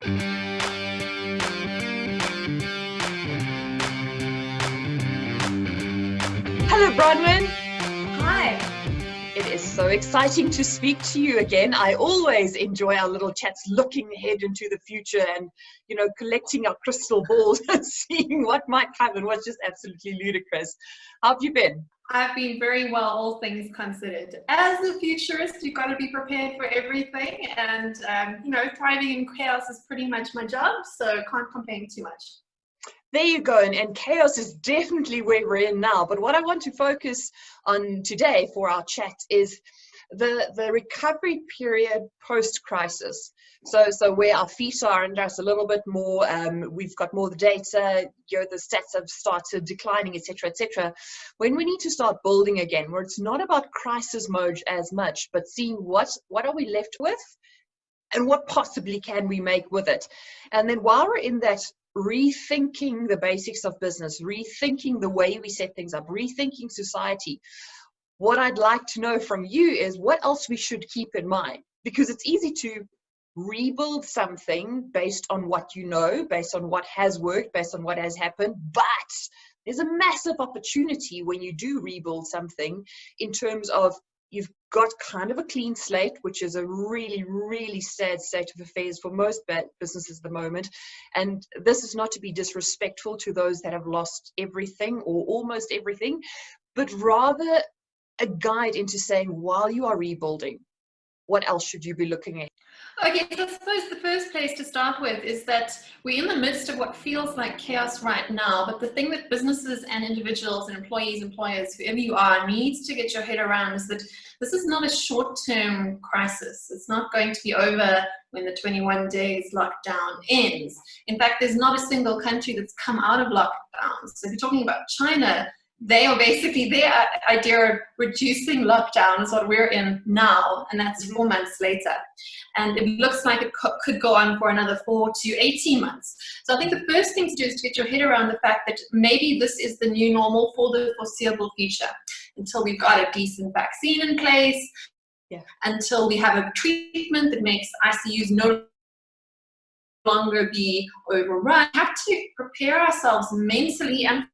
Hello, Bronwyn. Hi. It is so exciting to speak to you again. I always enjoy our little chats, looking ahead into the future and, collecting our crystal balls and seeing what might come and what's just absolutely ludicrous. How have you been? I've been very well, all things considered. As a futurist, you've got to be prepared for everything, and thriving in chaos is pretty much my job, so can't complain too much. There you go, and chaos is definitely where we're in now. But what I want to focus on today for our chat is the recovery period post-crisis. So where our feet are under us a little bit more, we've got more data, the stats have started declining, etc., etc. When we need to start building again, where it's not about crisis mode as much, but seeing what are we left with, and what possibly can we make with it. And then while we're in that, rethinking the basics of business, rethinking the way we set things up, rethinking society, what I'd like to know from you is what else we should keep in mind, because it's easy to rebuild something based on what you know, based on what has worked, based on what has happened, but there's a massive opportunity when you do rebuild something in terms of you've got kind of a clean slate, which is a really, really sad state of affairs for most businesses at the moment. And this is not to be disrespectful to those that have lost everything or almost everything, but rather a guide into saying, while you are rebuilding, what else should you be looking at? Okay, so I suppose the first place to start with is that we're in the midst of what feels like chaos right now, but the thing that businesses and individuals and employees, employers, whoever you are, needs to get your head around is that this is not a short-term crisis. It's not going to be over when the 21 days lockdown ends. In fact, there's not a single country that's come out of lockdown. So if you're talking about China, they are basically, their idea of reducing lockdown is what we're in now, and that's 4 months later. And it looks like it could go on for another 4 to 18 months. So I think the first thing to do is to get your head around the fact that maybe this is the new normal for the foreseeable future, until we've got a decent vaccine in place, until we have a treatment that makes ICUs no longer be overrun. We have to prepare ourselves mentally and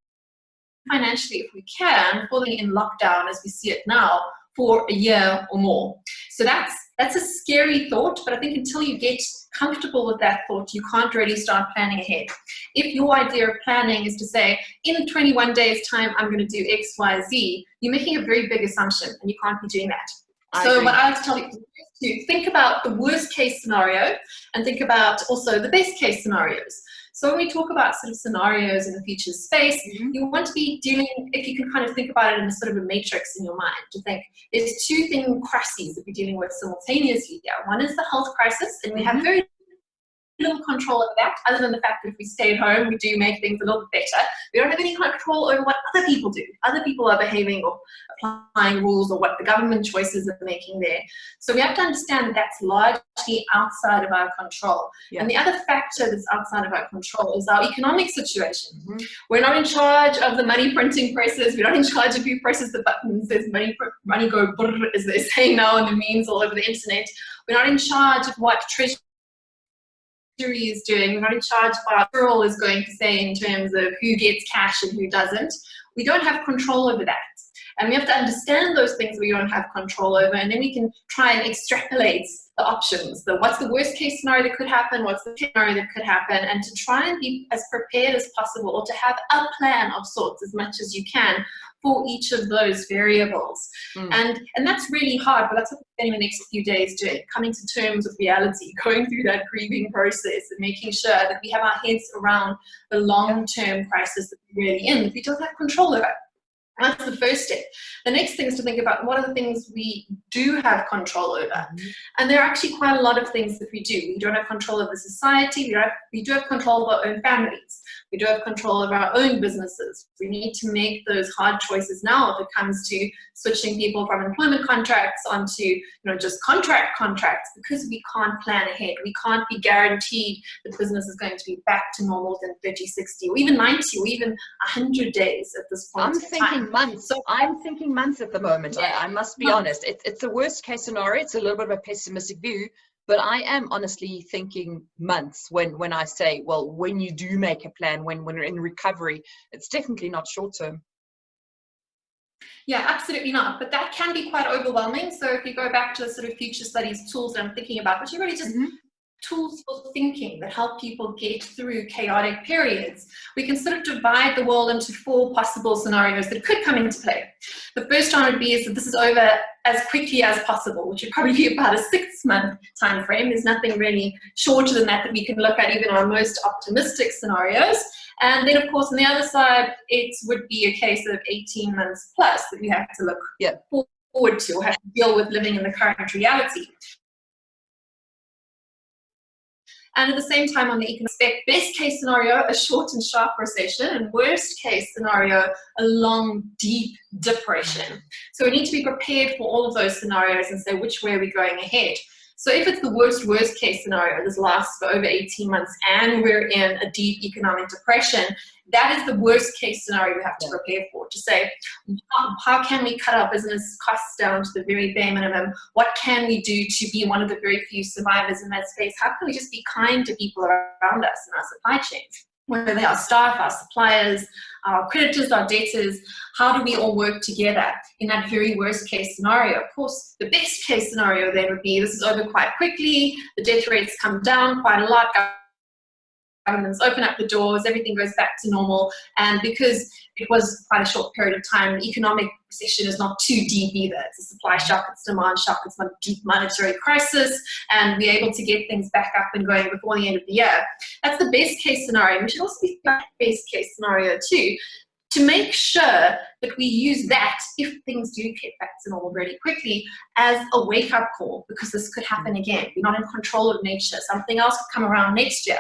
financially, if we can, for the in lockdown as we see it now for a year or more. So that's a scary thought, but I think until you get comfortable with that thought, you can't really start planning ahead. If your idea of planning is to say, in 21 days time, I'm going to do X, Y, Z, you're making a very big assumption, and you can't be doing that. So what I like to tell you is to think about the worst case scenario and think about also the best case scenarios. So when we talk about sort of scenarios in the future space, you want to be dealing, if you can kind of think about it in a sort of a matrix in your mind, to think there's two crises that we're dealing with simultaneously here. One is the health crisis, and we have very little control over that, other than the fact that if we stay at home, we do make things a little bit better. We don't have any control over what other people do. Other people are behaving or applying rules, or what the government choices are making there. So we have to understand that that's largely outside of our control. And the other factor that's outside of our control is our economic situation. We're not in charge of the money printing presses. We're not in charge of who presses the buttons. There's money go brrr, as they say now in the memes all over the internet. We're not in charge of what Treasury is doing. We're not in charge of what our federal is going to say in terms of who gets cash and who doesn't. We don't have control over that. And we have to understand those things we don't have control over, and then we can try and extrapolate the options. What's the worst case scenario that could happen? What's the scenario that could happen? And to try and be as prepared as possible, or to have a plan of sorts as much as you can for each of those variables. And that's really hard, but that's what we're spending the next few days doing, coming to terms with reality, going through that grieving process and making sure that we have our heads around the long-term crisis that we're really in, that we don't have control over. That's the first step. The next thing is to think about what are the things we do have control over. And there are actually quite a lot of things that we do. We don't have control over society. We do have control of our own families. We do have control of our own businesses. We need to make those hard choices now if it comes to switching people from employment contracts onto just contracts, because we can't plan ahead. We can't be guaranteed that business is going to be back to normal within 30, 60, or even 90, or even 100 days at this point. I'm thinking months. So I'm thinking months at the moment. I must be honest. It's the worst case scenario. It's a little bit of a pessimistic view. But I am honestly thinking months when I say, well, when you do make a plan, when you're in recovery, it's definitely not short term. Yeah, absolutely not. But that can be quite overwhelming. So if you go back to the sort of future studies tools that I'm thinking about, which are really just tools for thinking that help people get through chaotic periods, we can sort of divide the world into 4 possible scenarios that could come into play. The first one would be is that this is over as quickly as possible, which would probably be about a 6-month time frame. There's nothing really shorter than that we can look at, even our most optimistic scenarios. And then, of course, on the other side, it would be a case of 18 months plus that we have to look forward to, or have to deal with living in the current reality. And at the same time, on the economic best case scenario, a short and sharp recession, and worst case scenario, a long, deep depression. So we need to be prepared for all of those scenarios and say which way are we going ahead. So if it's the worst case scenario, this lasts for over 18 months and we're in a deep economic depression, that is the worst case scenario we have to prepare for, to say, how can we cut our business costs down to the very bare minimum? What can we do to be one of the very few survivors in that space? How can we just be kind to people around us in our supply chains? Whether they are staff, our suppliers, our creditors, our debtors, how do we all work together in that very worst case scenario? Of course, the best case scenario then would be this is over quite quickly, the death rates come down quite a lot, governments open up the doors, everything goes back to normal, and because it was quite a short period of time, the economic recession is not too deep either. It's a supply shock, it's demand shock, it's not a deep monetary crisis, and we're able to get things back up and going before the end of the year. That's the best case scenario. We should also be the best case scenario too, to make sure that we use that, if things do get back to normal really quickly, as a wake-up call, because this could happen again. We're not in control of nature. Something else could come around next year.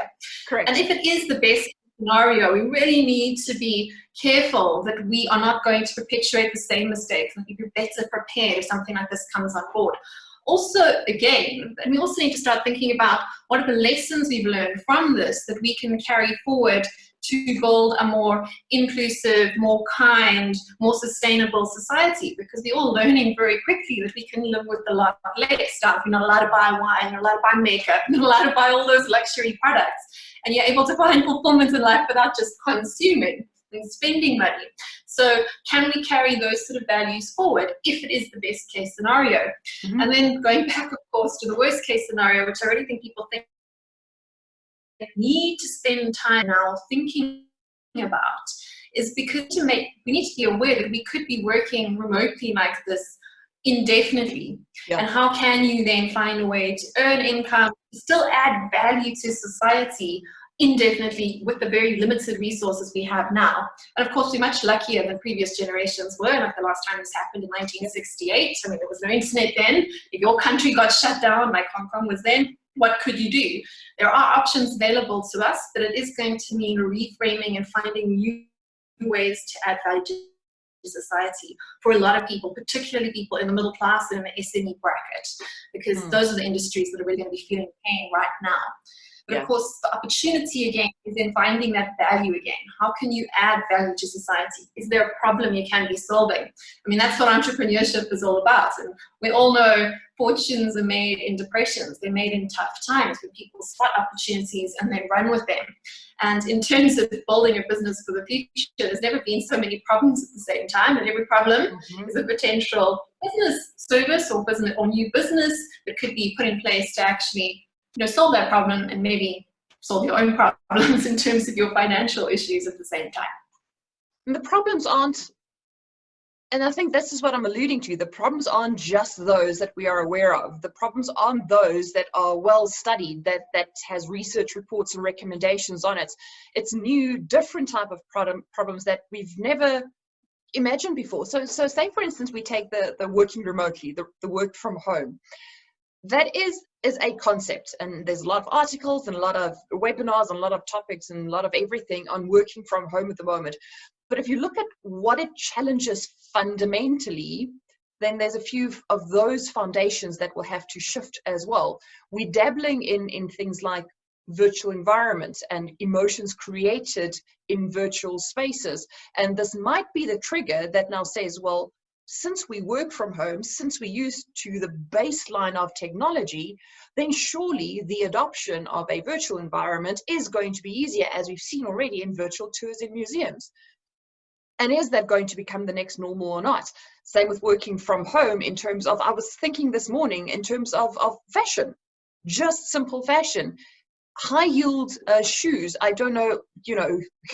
Correct. And if it is the best scenario, we really need to be careful that we are not going to perpetuate the same mistakes, and be better prepared if something like this comes on board. Also, again, and we also need to start thinking about what are the lessons we've learned from this that we can carry forward to build a more inclusive, more kind, more sustainable society, because we're all learning very quickly that we can live with a lot less stuff. You're not allowed to buy wine, you're not allowed to buy makeup, you're not allowed to buy all those luxury products, and you're able to find fulfillment in life without just consuming and spending money. So can we carry those sort of values forward if it is the best case scenario? And then going back, of course, to the worst case scenario, which I really think people think need to spend time now thinking about, is because we need to be aware that we could be working remotely like this indefinitely. And how can you then find a way to earn income, still add value to society indefinitely with the very limited resources we have now? And of course, we're much luckier than previous generations were. Like the last time this happened in 1968, I mean, there was no internet then. If your country got shut down like Hong Kong was then, what could you do? There are options available to us, but it is going to mean reframing and finding new ways to add value to society for a lot of people, particularly people in the middle class and in the SME bracket, because those are the industries that are really going to be feeling pain right now. But of course, the opportunity again is in finding that value again. How can you add value to society? Is there a problem you can be solving? I mean, that's what entrepreneurship is all about. And we all know fortunes are made in depressions. They're made in tough times when people spot opportunities and then run with them. And in terms of building a business for the future, there's never been so many problems at the same time. And every problem is a potential business service or business or new business that could be put in place to actually solve that problem and maybe solve your own problems in terms of your financial issues at the same time. And the problems aren't, and I think this is what I'm alluding to, the problems aren't just those that we are aware of. The problems aren't those that are well studied, that has research reports and recommendations on it. It's new, different type of problems that we've never imagined before. So say, for instance, we take the working remotely, the work from home. That is a concept, and there's a lot of articles and a lot of webinars and a lot of topics and a lot of everything on working from home at the moment. But if you look at what it challenges fundamentally, then there's a few of those foundations that will have to shift as well. We're dabbling in things like virtual environments and emotions created in virtual spaces. And this might be the trigger that now says, well, since we work from home, since we're used to the baseline of technology, then surely the adoption of a virtual environment is going to be easier, as we've seen already in virtual tours in museums. And is that going to become the next normal or not? Same with working from home in terms of, I was thinking this morning in terms of fashion, just simple fashion. High-heeled shoes. I don't know,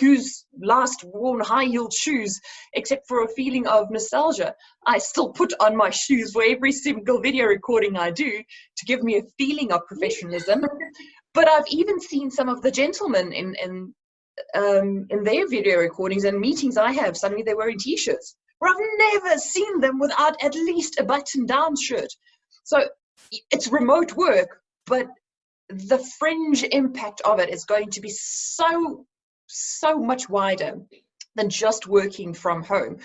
who's last worn high-heeled shoes, except for a feeling of nostalgia. I still put on my shoes for every single video recording I do to give me a feeling of professionalism. But I've even seen some of the gentlemen in their video recordings and meetings I have, suddenly they're wearing t-shirts, where I've never seen them without at least a button-down shirt. So it's remote work, but the fringe impact of it is going to be so much wider than just working from home.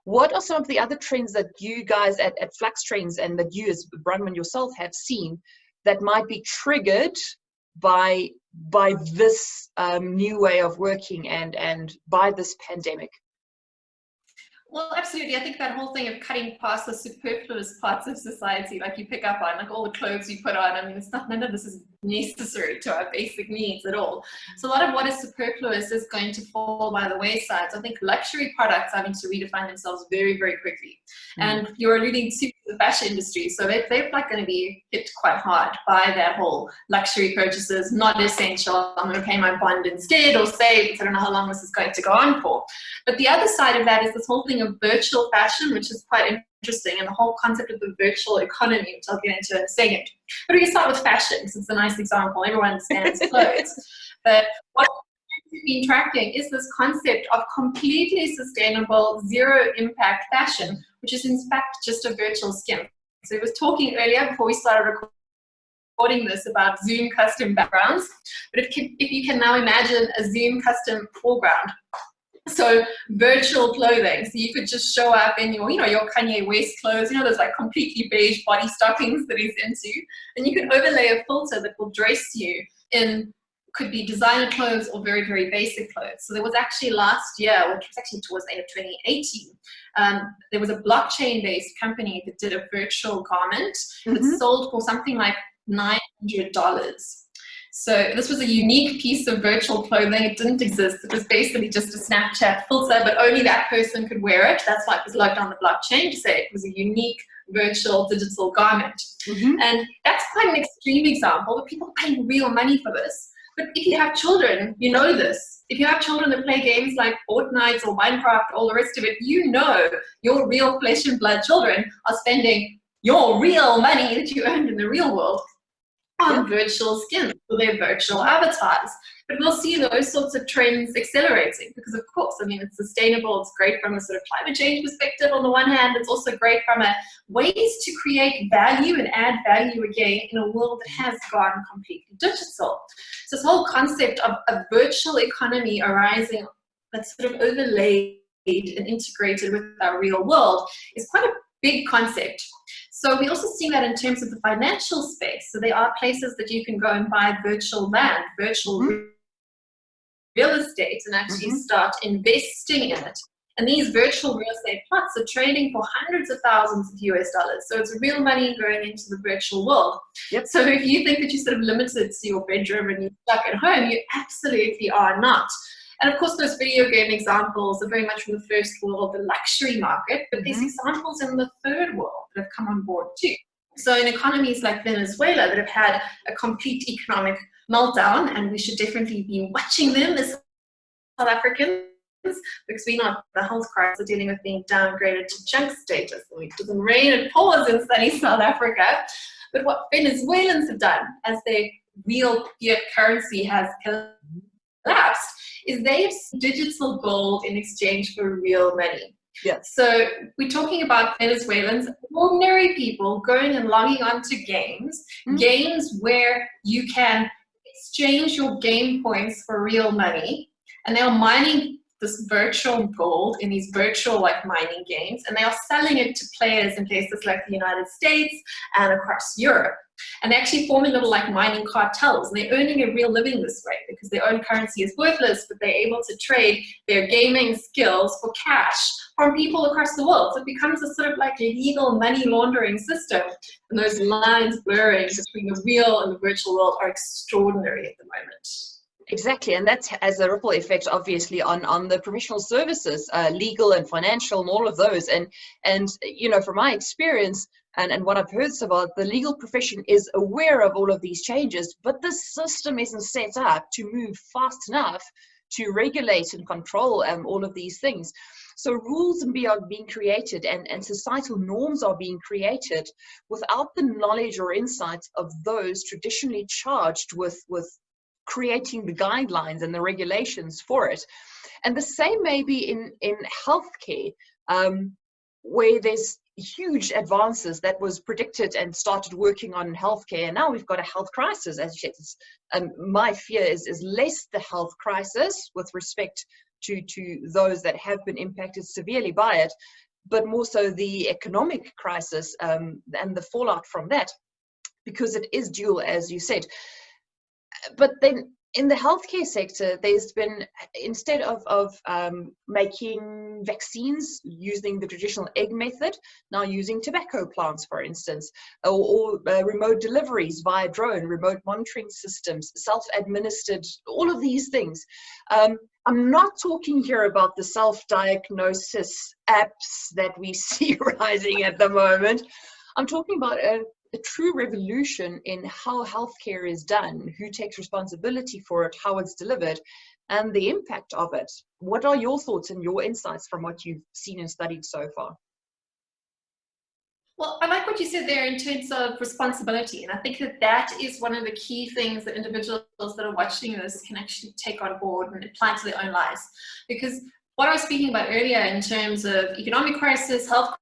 What are some of the other trends that you guys at Flux Trends and that you as Bronwyn yourself have seen that might be triggered by this new way of working and by this pandemic? Well, absolutely. I think that whole thing of cutting past the superfluous parts of society, like you pick up on, like all the clothes you put on, I mean, none of this is necessary to our basic needs at all. So a lot of what is superfluous is going to fall by the wayside. So I think luxury products are going to redefine themselves very, very quickly. And you're alluding to the fashion industry. So they're like going to be hit quite hard by that whole luxury purchases, not essential. I'm going to pay my bond instead or save, because I don't know how long this is going to go on for. But the other side of that is this whole thing of virtual fashion, which is quite interesting, and the whole concept of the virtual economy, which I'll get into in a second. But we can start with fashion, because it's a nice example. Everyone understands clothes. But what we've been tracking is this concept of completely sustainable, zero impact fashion, which is in fact just a virtual skin. So we was talking earlier before we started recording this about Zoom custom backgrounds. But if you can now imagine a Zoom custom foreground, so virtual clothing, so you could just show up in your, your Kanye West clothes, those like completely beige body stockings that he's into, and you can overlay a filter that will dress you in, could be designer clothes or very, very basic clothes. So there was actually last year, which was actually towards the end of 2018, there was a blockchain-based company that did a virtual garment that sold for something like $900. So this was a unique piece of virtual clothing. It didn't exist. It was basically just a Snapchat filter, but only that person could wear it. That's why it was logged on the blockchain to say it was a unique virtual digital garment. And that's quite an extreme example, but people are paying real money for this. But if you have children, you know this. If you have children that play games like Fortnite or Minecraft, all the rest of it, your real flesh and blood children are spending your real money that you earned in the real world on virtual skins for their virtual avatars. But we'll see those sorts of trends accelerating because, of course, I mean, it's sustainable. It's great from a sort of climate change perspective on the one hand. It's also great from a ways to create value and add value again in a world that has gone completely digital. So this whole concept of a virtual economy arising that's sort of overlaid and integrated with our real world is quite a big concept. So we also see that in terms of the financial space. So there are places that you can go and buy virtual land, virtual real estate, and actually start investing in it. And these virtual real estate plots are trading for hundreds of thousands of US dollars. So it's real money going into the virtual world. So if you think that you're sort of limited to your bedroom and you're stuck at home, you absolutely are not. And of course, those video game examples are very much from the first world, the luxury market, but there's examples in the third world that have come on board too. So in economies like Venezuela that have had a complete economic meltdown, and we should definitely be watching them as South Africans, because we know the health crisis are dealing with being downgraded to junk status. I mean, it doesn't rain and pours in sunny South Africa. But what Venezuelans have done as their real fiat currency has collapsed is they've digital gold in exchange for real money. So we're talking about Venezuelans, ordinary people going and logging on to games where you can exchange your game points for real money, and they're mining this virtual gold in these virtual mining games, and they are selling it to players in places like the United States and across Europe. And they're actually forming little mining cartels, and they're earning a real living this way because their own currency is worthless, but they're able to trade their gaming skills for cash from people across the world. So it becomes a sort of like legal money laundering system. And those lines blurring between the real and the virtual world are extraordinary at the moment. Exactly, and that has a ripple effect, obviously, on the professional services, legal and financial, and all of those. And you know, from my experience and what I've heard so far, the legal profession is aware of all of these changes, but the system isn't set up to move fast enough to regulate and control all of these things. So rules are being created, and societal norms are being created without the knowledge or insights of those traditionally charged with creating the guidelines and the regulations for it. And the same may be in healthcare, where there's huge advances that was predicted and started working on in healthcare, and now we've got a health crisis. As you said, my fear is less the health crisis with respect to those that have been impacted severely by it, but more so the economic crisis and the fallout from that, because it is dual, as you said. But then in the healthcare sector, there's been, instead of making vaccines using the traditional egg method, now using tobacco plants, for instance, or remote deliveries via drone, remote monitoring systems, self-administered, all of these things. I'm not talking here about the self-diagnosis apps that we see rising at the moment. I'm talking about a true revolution in how healthcare is done, who takes responsibility for it, how it's delivered, and the impact of it. What are your thoughts and your insights from what you've seen and studied so far? Well, I like what you said there in terms of responsibility. And I think that is one of the key things that individuals that are watching this can actually take on board and apply to their own lives. Because what I was speaking about earlier in terms of economic crisis, health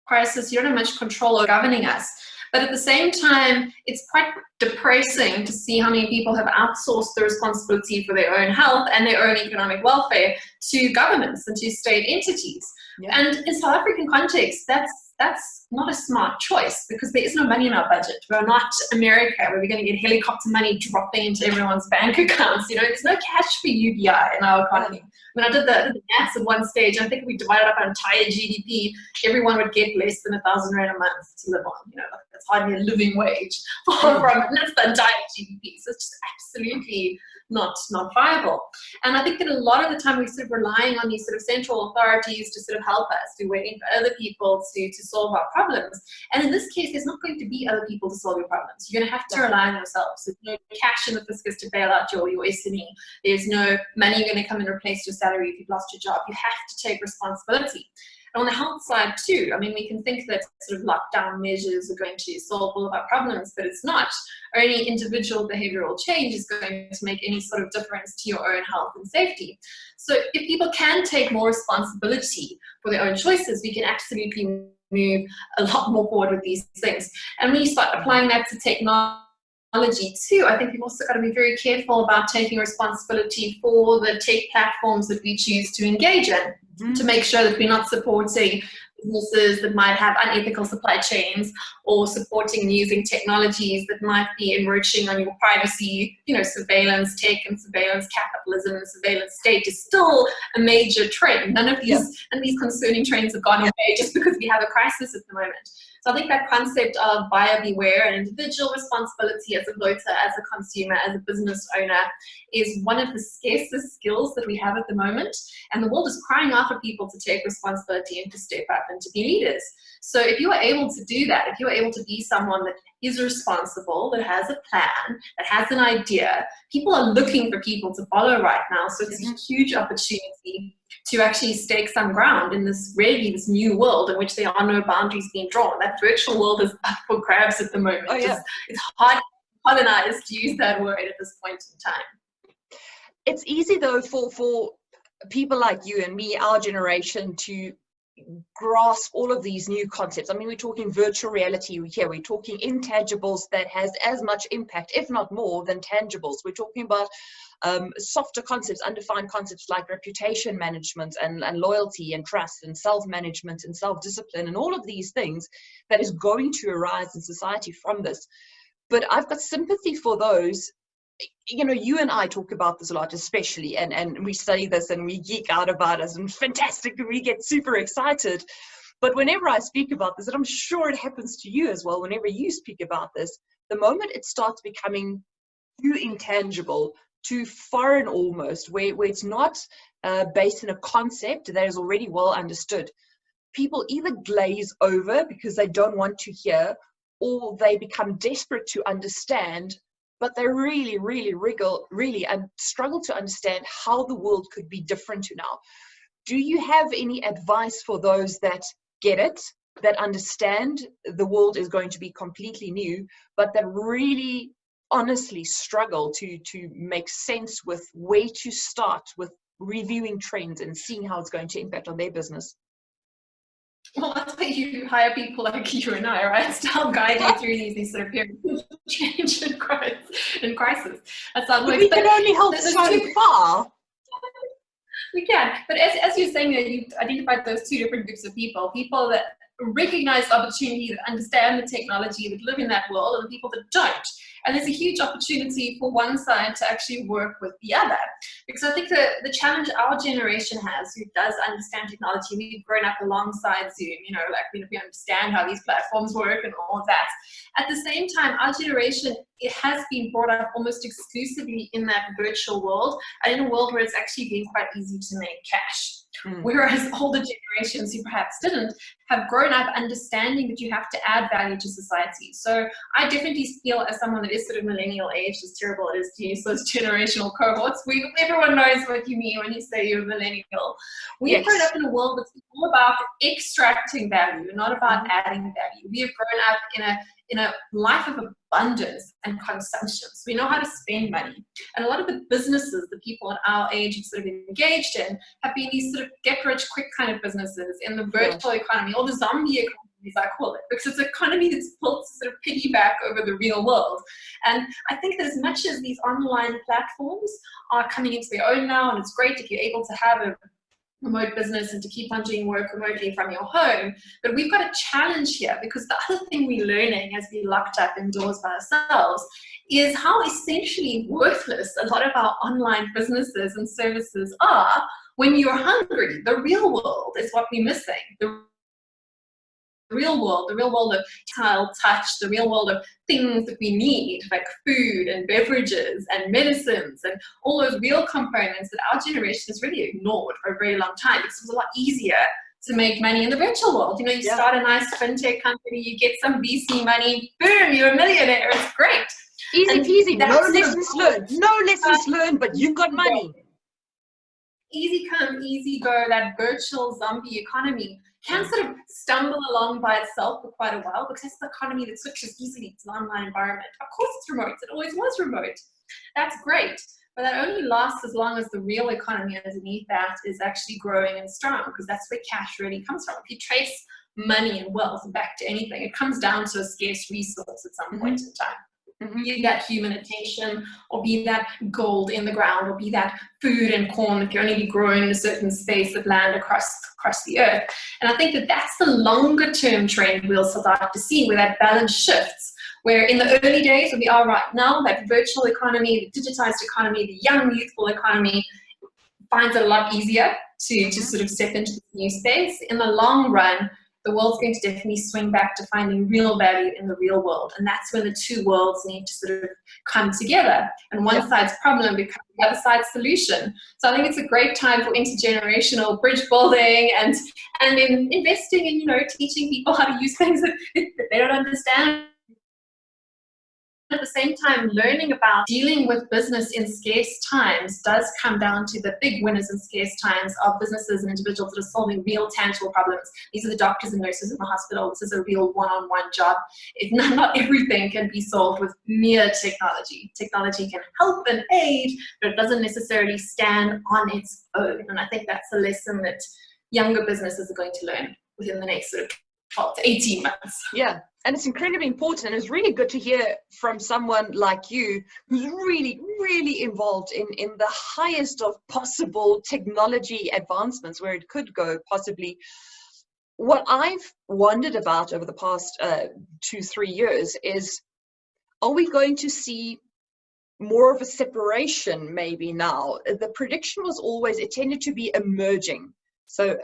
crisis, you don't have much control over governing us. But at the same time, it's quite depressing to see how many people have outsourced the responsibility for their own health and their own economic welfare to governments and to state entities. Yeah. And in South African context, that's not a smart choice, because there is no money in our budget. We're not America, where we're going to get helicopter money dropping into everyone's bank accounts. You know, there's no cash for UBI in our economy. I mean, I did the maths at one stage. I think if we divided up our entire GDP, everyone would get less than 1,000 rand a month to live on. You know, that's hardly a living wage from it. And that's the entire GDP. So it's just absolutely not viable. And I think that a lot of the time we're sort of relying on these sort of central authorities to sort of help us. We're waiting for other people to solve our problems. And in this case, there's not going to be other people to solve your problems. You're going to have to rely on yourselves. There's no cash in the fiscus to bail out your SME. There's no money going to come and replace your salary if you've lost your job. You have to take responsibility. On the health side too, I mean, we can think that sort of lockdown measures are going to solve all of our problems, but it's not. Only individual behavioral change is going to make any sort of difference to your own health and safety. So if people can take more responsibility for their own choices, we can absolutely move a lot more forward with these things. And when you start applying that to technology too, I think we've also got to be very careful about taking responsibility for the tech platforms that we choose to engage in, to make sure that we're not supporting businesses that might have unethical supply chains, or supporting and using technologies that might be enriching on your privacy. You know, surveillance tech and surveillance capitalism and surveillance state is still a major trend. None of these concerning trends have gone away just because we have a crisis at the moment. So I think that concept of buyer beware and individual responsibility as a voter, as a consumer, as a business owner is one of the scarcest skills that we have at the moment. And the world is crying out for people to take responsibility and to step up and to be leaders. So if you are able to do that, if you are able to be someone that is responsible, that has a plan, that has an idea, people are looking for people to follow right now. So it's a huge opportunity to actually stake some ground in this new world in which there are no boundaries being drawn. That virtual world is up for grabs at the moment. Oh, yeah. It's hard to colonize, to use that word at this point in time. It's easy though for people like you and me, our generation, to grasp all of these new concepts. I mean, we're talking virtual reality here. We're talking intangibles that has as much impact, if not more, than tangibles. We're talking about softer concepts, undefined concepts like reputation management and loyalty and trust and self-management and self-discipline and all of these things that is going to arise in society from this. But I've got sympathy for those you know, you and I talk about this a lot, especially, and we study this and we geek out about it, and fantastic, we get super excited. But whenever I speak about this, and I'm sure it happens to you as well, whenever you speak about this, the moment it starts becoming too intangible, too foreign almost, where it's not based in a concept that is already well understood, people either glaze over because they don't want to hear, or they become desperate to understand, but they really, really wriggle, really, and struggle to understand how the world could be different to now. Do you have any advice for those that get it, that understand the world is going to be completely new, but that really honestly struggle to make sense with where to start with reviewing trends and seeing how it's going to impact on their business? Well, that's why you hire people like you and I, right? To help guide you through these sort of periods of change and growth and crisis. That's how it works. We can only help so far. We can, but as you're saying, you've identified those two different groups of people: people that recognize opportunity, that understand the technology, that live in that world, and people that don't. And there's a huge opportunity for one side to actually work with the other. Because I think the challenge our generation has, who does understand technology, we've grown up alongside Zoom, you know, like we understand how these platforms work and all of that. At the same time, our generation, it has been brought up almost exclusively in that virtual world, and in a world where it's actually been quite easy to make cash. Whereas older generations who perhaps didn't have grown up understanding that you have to add value to society. So I definitely feel, as someone that is sort of millennial age, as terrible it is to use those generational cohorts, everyone knows what you mean when you say you're a millennial. We've grown up in a world that's all about extracting value, not about adding value. We have grown up in a life of abundance and consumption. So we know how to spend money. And a lot of the businesses that people at our age have sort of engaged in have been these sort of get rich quick kind of businesses in the virtual economy, or the zombie economy, as I call it, because it's an economy that's built to sort of piggyback over the real world. And I think that as much as these online platforms are coming into their own now, and it's great if you're able to have a remote business and to keep on doing work remotely from your home, but we've got a challenge here, because the other thing we're learning as we're locked up indoors by ourselves is how essentially worthless a lot of our online businesses and services are when you're hungry. The real world is what we're missing. The real world of tactile touch, the real world of things that we need, like food and beverages and medicines and all those real components that our generation has really ignored for a very long time, because it was a lot easier to make money in the virtual world. You know, you start a nice fintech company, you get some VC money, boom, you're a millionaire, it's great. Easy peasy, no lessons learned, but you've got money. Easy come, easy go, that virtual zombie economy can sort of stumble along by itself for quite a while, because it's the economy that switches easily to an online environment. Of course it's remote, it always was remote. That's great, but that only lasts as long as the real economy underneath that is actually growing and strong, because that's where cash really comes from. If you trace money and wealth back to anything, it comes down to a scarce resource at some point in time. Be that human attention, or be that gold in the ground, or be that food and corn that can only be grown in a certain space of land across the earth. And I think that that's the longer term trend we'll start to see, where that balance shifts, where in the early days where we are right now, that virtual economy, the digitized economy, the young youthful economy finds it a lot easier to sort of step into this new space. In the long run, the world's going to definitely swing back to finding real value in the real world. And that's when the two worlds need to sort of come together. And one side's problem becomes the other side's solution. So I think it's a great time for intergenerational bridge building and in investing in, you know, teaching people how to use things that they don't understand. At the same time, learning about dealing with business in scarce times does come down to the big winners in scarce times of businesses and individuals that are solving real tangible problems. These are the doctors and nurses in the hospital. This is a real one-on-one job. Not everything can be solved with mere technology. Technology can help and aid, but it doesn't necessarily stand on its own. And I think that's a lesson that younger businesses are going to learn within the next sort of 12 to 18 months. Yeah. And it's incredibly important, and it's really good to hear from someone like you who's really, really involved in the highest of possible technology advancements, where it could go possibly. What I've wondered about over the past 2-3 years is, are we going to see more of a separation maybe now. The prediction was always, it tended to be emerging. So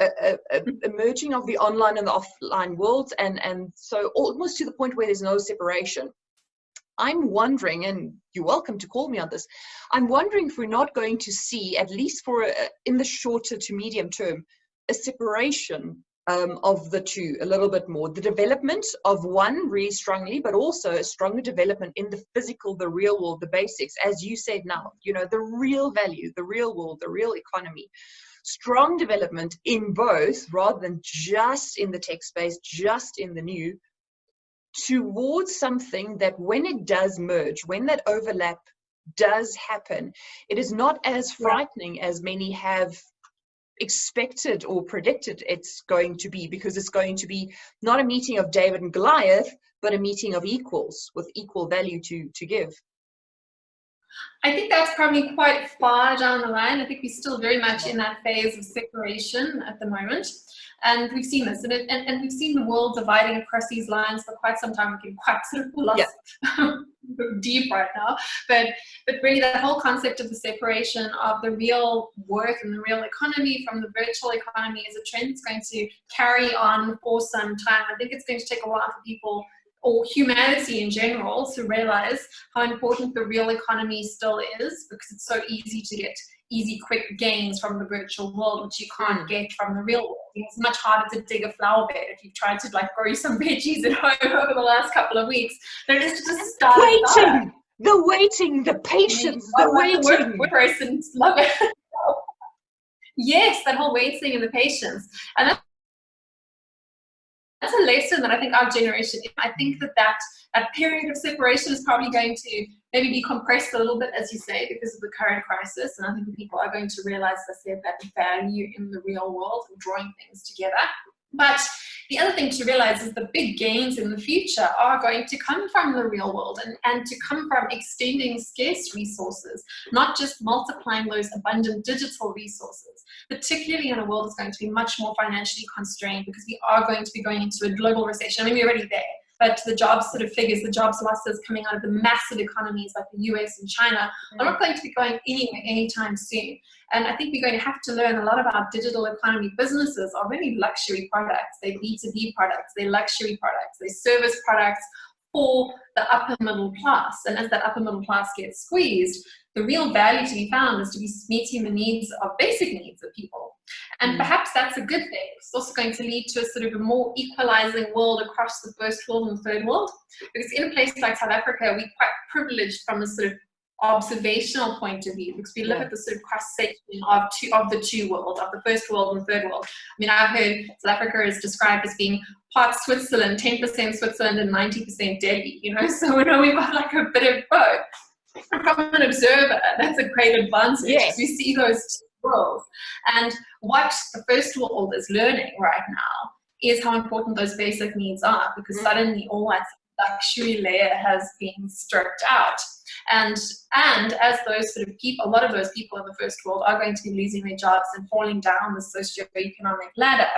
emerging of the online and the offline worlds, and so almost to the point where there's no separation. I'm wondering, and you're welcome to call me on this, I'm wondering if we're not going to see, at least for in the shorter to medium term, a separation of the two a little bit more. The development of one really strongly, but also a stronger development in the physical, the real world, the basics, as you said now, you know, the real value, the real world, the real economy. Strong development in both rather than just in the tech space, just in the new, towards something that when it does merge, when that overlap does happen, it is not as frightening as many have expected or predicted it's going to be, because it's going to be not a meeting of David and Goliath, but a meeting of equals with equal value to give. I think that's probably quite far down the line. I think we're still very much in that phase of separation at the moment. And we've seen this, and we've seen the world dividing across these lines for quite some time. We can quite sort of lost deep right now, but really that whole concept of the separation of the real work and the real economy from the virtual economy is a trend that's going to carry on for some time. I think it's going to take a while for people, or humanity in general, to realize how important the real economy still is, because it's so easy to get easy, quick gains from the virtual world, which you can't get from the real world. It's much harder to dig a flower bed if you've tried to like grow some veggies at home over the last couple of weeks. They're just start. The waiting, the patience, the waiting. Work persons love it. Yes, that whole waiting and the patience. And that's a lesson that I think our generation, I think that period of separation is probably going to maybe be compressed a little bit, as you say, because of the current crisis. And I think people are going to realize that value in the real world and drawing things together. But the other thing to realize is the big gains in the future are going to come from the real world and to come from extending scarce resources, not just multiplying those abundant digital resources, particularly in a world that's going to be much more financially constrained, because we are going to be going into a global recession. I mean, we're already there. But the jobs sort of figures, the jobs losses coming out of the massive economies like the US and China are not going to be going anywhere anytime soon. And I think we're going to have to learn a lot about digital economy businesses are really luxury products. They're B2B products, they're luxury products, they're service products for the upper middle class. And as that upper middle class gets squeezed, the real value to be found is to be meeting the needs of basic needs of people. And perhaps that's a good thing. It's also going to lead to a sort of a more equalizing world across the first world and third world. Because in a place like South Africa, we're quite privileged from a sort of observational point of view, because we live at the sort of cross-section of the two worlds, of the first world and third world. I mean, I've heard South Africa is described as being part Switzerland, 10% Switzerland and 90% Delhi, you know, so we know we've got like a bit of both. From an observer, that's a great advantage. Yes. We see those two worlds. And what the first world is learning right now is how important those basic needs are, because suddenly all that luxury layer has been stripped out. And as those sort of people, a lot of those people in the first world are going to be losing their jobs and falling down the socioeconomic ladder,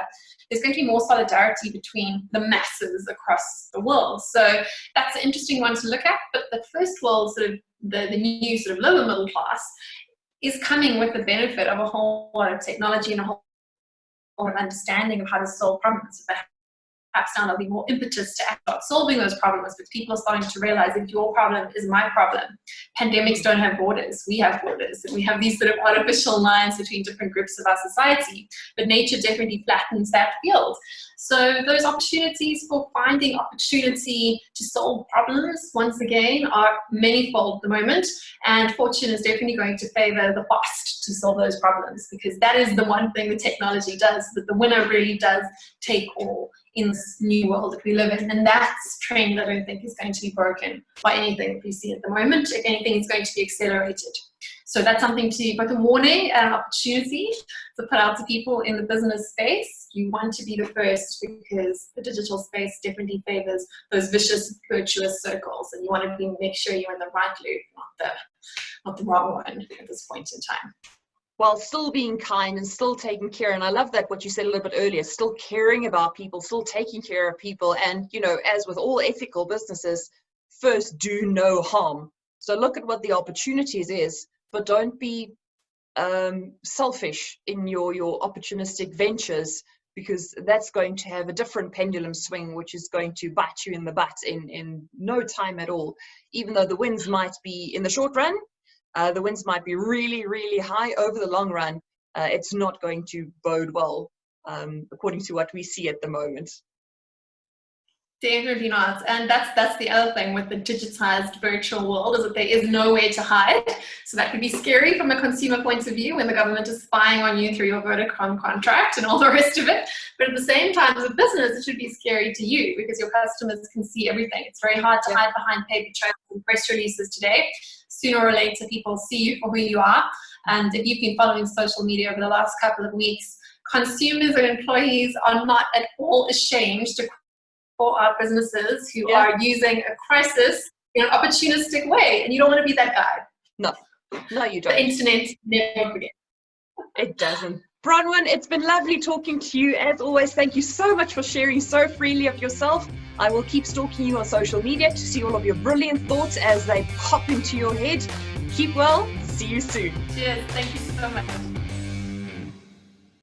there's going to be more solidarity between the masses across the world. So that's an interesting one to look at. But the first world, sort of the new sort of lower middle class, is coming with the benefit of a whole lot of technology and a whole lot of understanding of how to solve problems. Perhaps now there'll be more impetus to act about solving those problems, but people are starting to realize if your problem is my problem. Pandemics don't have borders, we have borders, and we have these sort of artificial lines between different groups of our society, but nature definitely flattens that field. So those opportunities for finding opportunity to solve problems, once again, are manifold at the moment, and fortune is definitely going to favor the fast to solve those problems, because that is the one thing the technology does, that the winner really does take all in this new world that we live in. And that's a trend I don't think is going to be broken by anything that we see at the moment. If anything, it's going to be accelerated. So that's something to, both a warning and an opportunity to put out to people in the business space. You want to be the first, because the digital space definitely favors those vicious, virtuous circles, and you want to make sure you're in the right loop, not the wrong one at this point in time. While still being kind and still taking care. And I love that what you said a little bit earlier, still caring about people, still taking care of people. And, you know, as with all ethical businesses, first do no harm. So look at what the opportunities is, but don't be selfish in your opportunistic ventures, because that's going to have a different pendulum swing, which is going to bite you in the butt in no time at all. Even though the winds might be, in the short run, the winds might be really, really high, over the long run, it's not going to bode well, according to what we see at the moment. Definitely not. And that's the other thing with the digitized virtual world, is that there is nowhere to hide. So that could be scary from a consumer point of view, when the government is spying on you through your Vodacom contract and all the rest of it. But at the same time, as a business, it should be scary to you, because your customers can see everything. It's very hard to hide behind paper trails and press releases today. Sooner or later, people see you for who you are. And if you've been following social media over the last couple of weeks, consumers and employees are not at all ashamed to call out businesses who are using a crisis in an opportunistic way. And you don't want to be that guy. No, you don't. The internet never forgets. It doesn't. Bronwyn, it's been lovely talking to you. As always, thank you so much for sharing so freely of yourself. I will keep stalking you on social media to see all of your brilliant thoughts as they pop into your head. Keep well. See you soon. Cheers. Thank you so much.